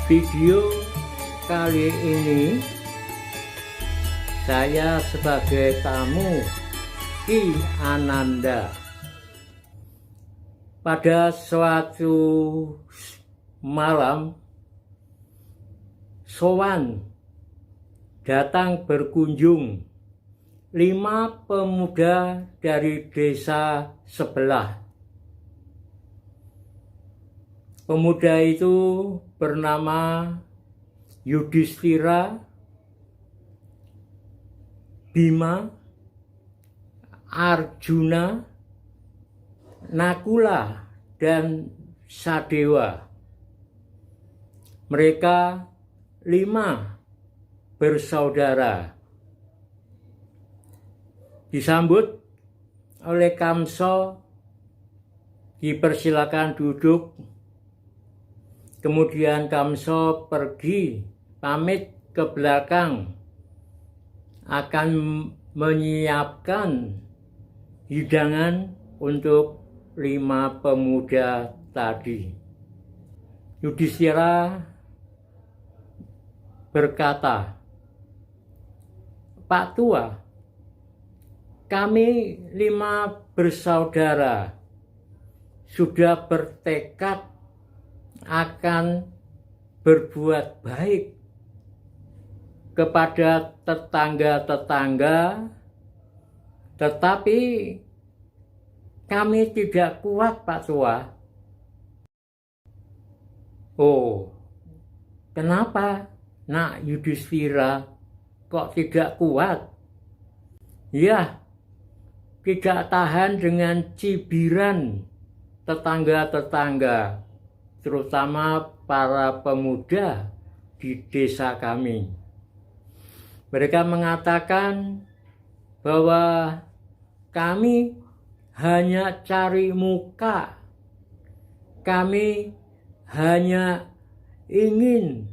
Video kali ini saya sebagai tamu Ki Ananda. Pada suatu malam sowan datang berkunjung 5 pemuda dari desa sebelah. Pemuda itu bernama Yudhistira, Bima, Arjuna, Nakula, dan Sadewa. Mereka 5 bersaudara. Disambut oleh Kamso, dipersilakan duduk. Kemudian Kamso pergi pamit ke belakang akan menyiapkan hidangan untuk 5 pemuda tadi. Yudhistira berkata, "Pak Tua, kami 5 bersaudara sudah bertekad akan berbuat baik kepada tetangga-tetangga, tetapi kami tidak kuat, Pak Tua." "Oh, kenapa, Nak Yudhistira, kok tidak kuat?" "Ya, tidak tahan dengan cibiran tetangga-tetangga, terutama para pemuda di desa kami. Mereka mengatakan bahwa kami hanya cari muka, kami hanya ingin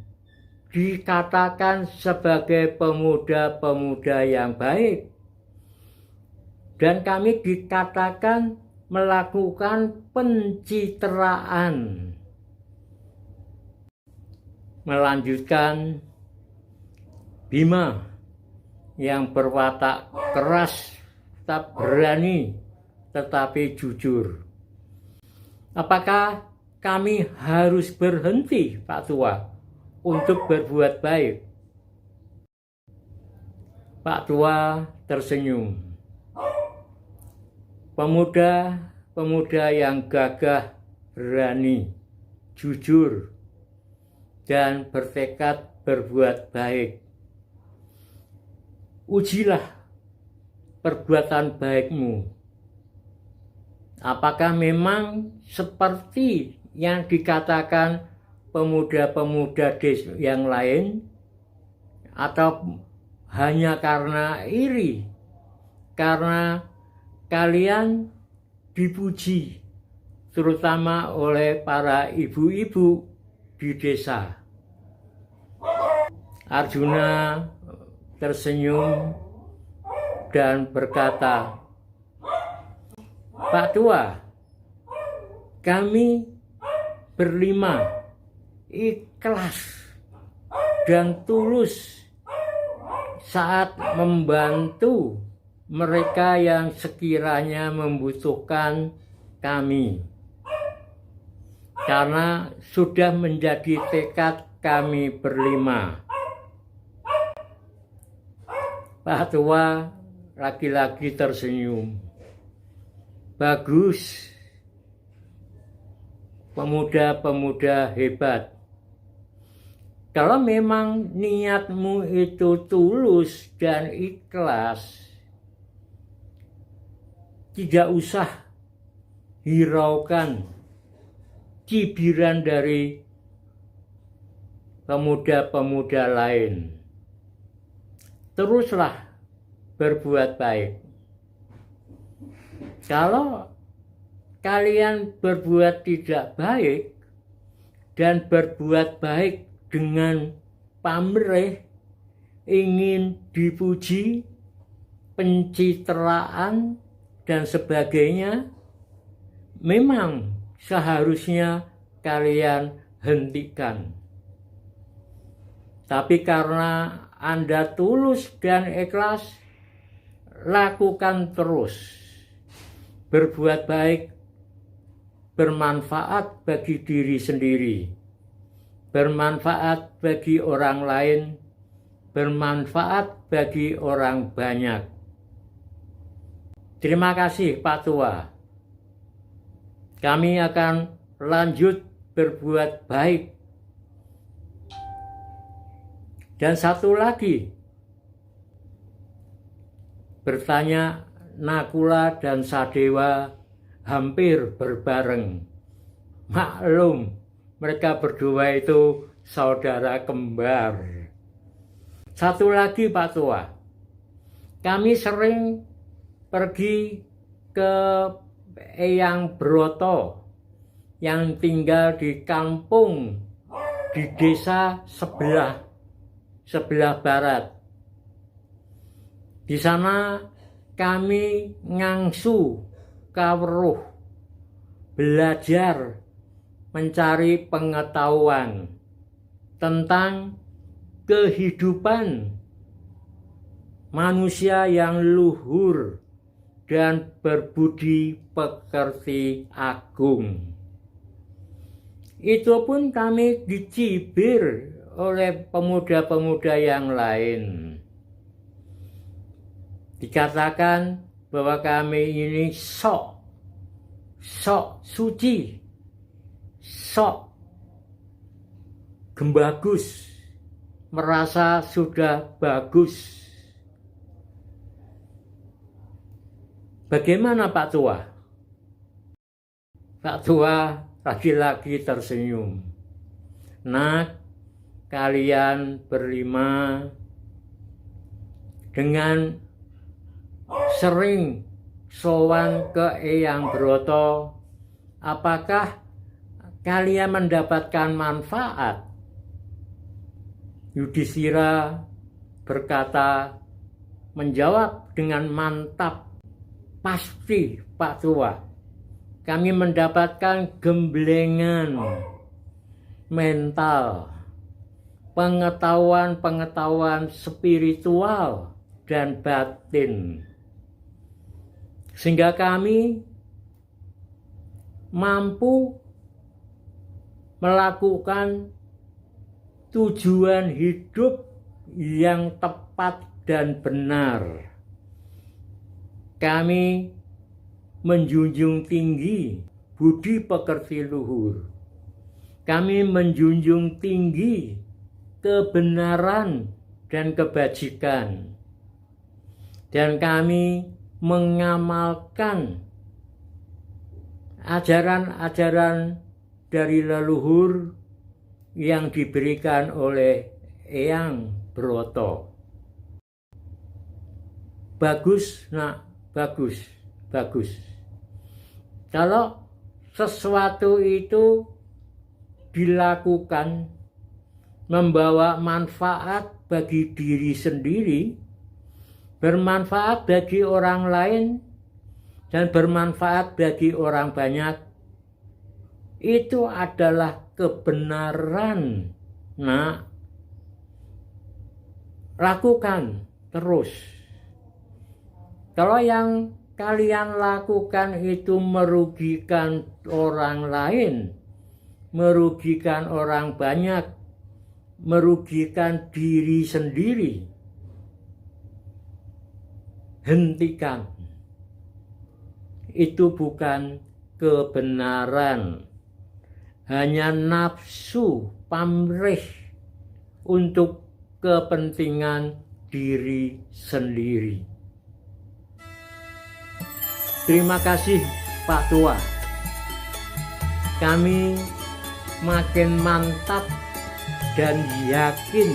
dikatakan sebagai pemuda-pemuda yang baik, dan kami dikatakan melakukan pencitraan." Melanjutkan, Bima yang berwatak keras, tak berani tetapi jujur, "Apakah kami harus berhenti, Pak Tua, untuk berbuat baik?" Pak Tua tersenyum. Pemuda-pemuda yang gagah, berani, jujur, dan bertekad berbuat baik, ujilah perbuatan baikmu. Apakah memang seperti yang dikatakan pemuda-pemuda desa yang lain, atau hanya karena iri, karena kalian dipuji terutama oleh para ibu-ibu di desa?" Arjuna tersenyum dan berkata, "Pak Tua, kami ber-5 ikhlas dan tulus saat membantu mereka yang sekiranya membutuhkan kami, karena sudah menjadi tekad kami ber-5. Pak Tua lagi-lagi tersenyum. "Bagus, pemuda-pemuda hebat. Kalau memang niatmu itu tulus dan ikhlas, tidak usah hiraukan cibiran dari pemuda-pemuda lain. Teruslah berbuat baik. Kalau kalian berbuat tidak baik dan berbuat baik dengan pamrih, ingin dipuji, pencitraan, dan sebagainya, memang seharusnya kalian hentikan. Tapi karena Anda tulus dan ikhlas, lakukan terus. Berbuat baik bermanfaat bagi diri sendiri, bermanfaat bagi orang lain, bermanfaat bagi orang banyak. Terima kasih Pak Tua. Kami akan lanjut berbuat baik. Dan satu lagi, bertanya Nakula dan Sadewa hampir berbareng. Maklum, mereka berdua itu saudara kembar. Satu lagi Pak Tua, kami sering pergi ke Eyang Broto yang tinggal di kampung di desa sebelah barat. Di sana kami ngangsu kawruh, belajar mencari pengetahuan tentang kehidupan manusia yang luhur dan berbudi pekerti agung. Itu pun kami dicibir oleh pemuda-pemuda yang lain. Dikatakan bahwa kami ini sok suci, sok gembagus, merasa sudah bagus. Bagaimana Pak Tua? Pak Tua lagi-lagi tersenyum. Nak, kalian berlima dengan sering sowan ke Eyang Broto, apakah kalian mendapatkan manfaat? Yudhistira berkata, menjawab dengan mantap, pasti Pak Tua, kami mendapatkan gemblengan mental, pengetahuan spiritual dan batin, sehingga kami mampu melakukan tujuan hidup yang tepat dan benar. Kami menjunjung tinggi budi pekerti luhur. Kami menjunjung tinggi kebenaran dan kebajikan. Dan kami mengamalkan ajaran-ajaran dari leluhur yang diberikan oleh Eyang Broto. Bagus, nak, bagus. Kalau sesuatu itu dilakukan membawa manfaat bagi diri sendiri, bermanfaat bagi orang lain, dan bermanfaat bagi orang banyak, itu adalah kebenaran. Nah, lakukan terus. Kalau yang kalian lakukan itu merugikan orang lain, merugikan orang banyak, merugikan diri sendiri, hentikan. Itu bukan kebenaran, hanya nafsu pamrih untuk kepentingan diri sendiri. Terima kasih Pak Tua. Kami makin mantap dan yakin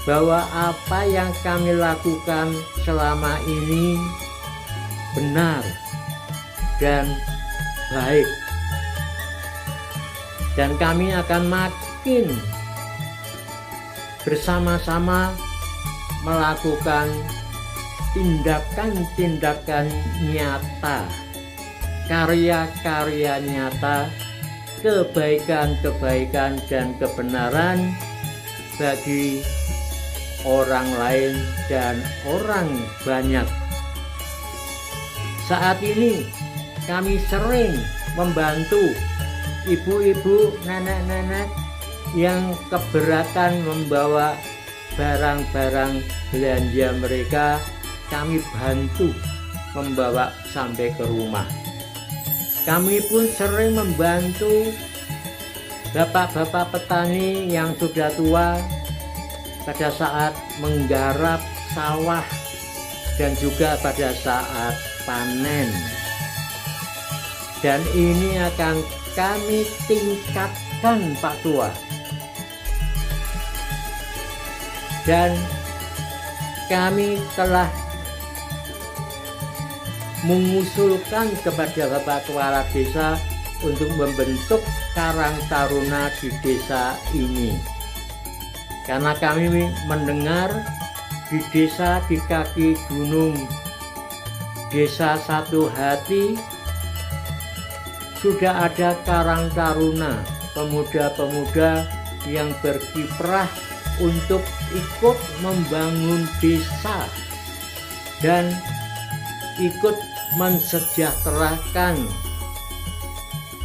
bahwa apa yang kami lakukan selama ini benar dan baik. Dan kami akan makin bersama-sama melakukan tindakan-tindakan nyata, karya-karya nyata, kebaikan-kebaikan dan kebenaran bagi orang lain dan orang banyak. Saat ini kami sering membantu ibu-ibu, nenek-nenek yang keberatan membawa barang-barang belanja mereka. Kami bantu membawa sampai ke rumah. Kami pun sering membantu bapak-bapak petani yang sudah tua pada saat menggarap sawah dan juga pada saat panen. Dan ini akan kami tingkatkan, Pak Tua. Dan kami telah mengusulkan kepada Bapak Kepala Desa untuk membentuk Karang Taruna di desa ini. Karena kami mendengar di desa di kaki gunung, Desa Satu Hati, sudah ada Karang Taruna, pemuda-pemuda yang berkiprah untuk ikut membangun desa dan ikut mensejahterakan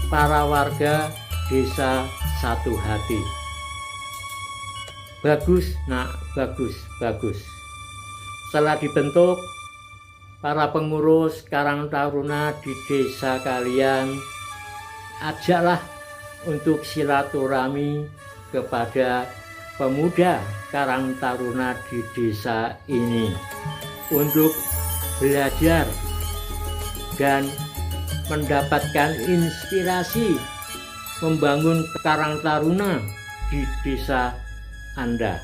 para warga Desa Satu Hati. Bagus, Nak, bagus. Setelah dibentuk, para pengurus Karang Taruna di desa kalian, ajaklah untuk silaturahmi kepada pemuda Karang Taruna di desa ini untuk belajar dan mendapatkan inspirasi membangun Karang Taruna di desa Anda.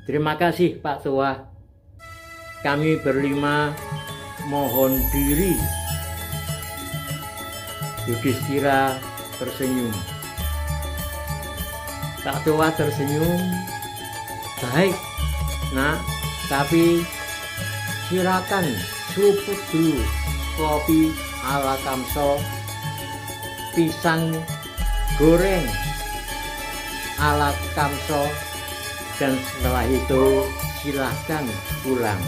Terima kasih, Pak Tua. Kami berlima mohon diri. Yudhistira tersenyum. Pak Tua tersenyum. Baik, Nak, tapi silakan seruput dulu kopi ala Kamso, pisang goreng ala Kamso, dan setelah itu silahkan pulang.